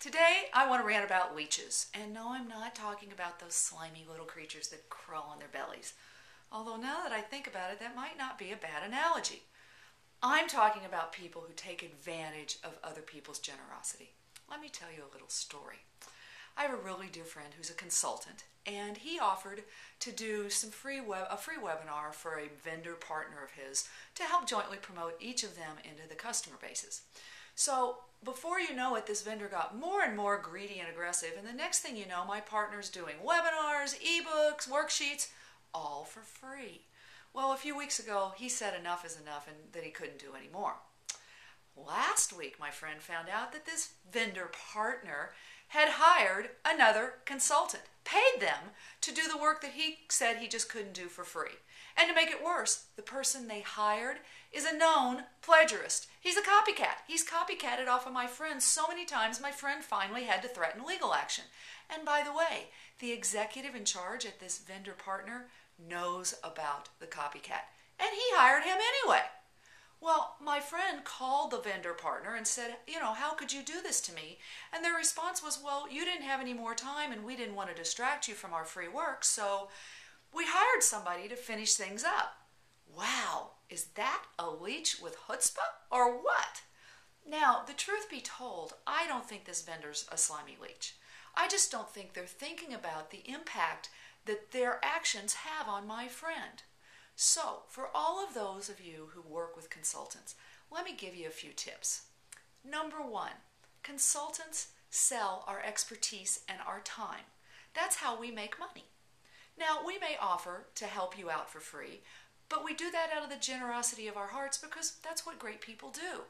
Today I want to rant about leeches. And no, I'm not talking about those slimy little creatures that crawl on their bellies. Although now that I think about it, that might not be a bad analogy. I'm talking about people who take advantage of other people's generosity. Let me tell you a little story. I have a really dear friend who's a consultant, and he offered to do a free webinar for a vendor partner of his to help jointly promote each of them into the customer bases. So before you know it, this vendor got more and more greedy and aggressive, and the next thing you know, my partner's doing webinars, ebooks, worksheets, all for free. Well, a few weeks ago, he said enough is enough and that he couldn't do any more. Last week, my friend found out that this vendor partner had hired another consultant, paid them to do the work that he said he just couldn't do for free. And to make it worse, the person they hired is a known plagiarist. He's a copycat. He's copycatted off of my friend so many times, my friend finally had to threaten legal action. And by the way, the executive in charge at this vendor partner knows about the copycat. And he hired him anyway. Well, my friend called the vendor partner and said, how could you do this to me? And their response was, well, you didn't have any more time and we didn't want to distract you from our free work, so we hired somebody to finish things up. Wow, is that a leech with chutzpah or what? Now, the truth be told, I don't think this vendor's a slimy leech. I just don't think they're thinking about the impact that their actions have on my friend. So, for all of those of you who work with consultants, let me give you a few tips. Number one, consultants sell our expertise and our time. That's how we make money. Now, we may offer to help you out for free, but we do that out of the generosity of our hearts because that's what great people do.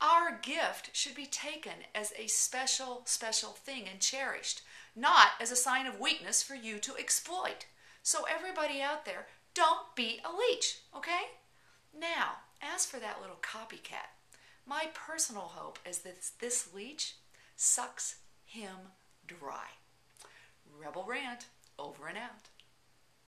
Our gift should be taken as a special, special thing and cherished, not as a sign of weakness for you to exploit. So everybody out there, don't be a leech, okay? Now, as for that little copycat, my personal hope is that this leech sucks him dry. Rebel Rant, over and out.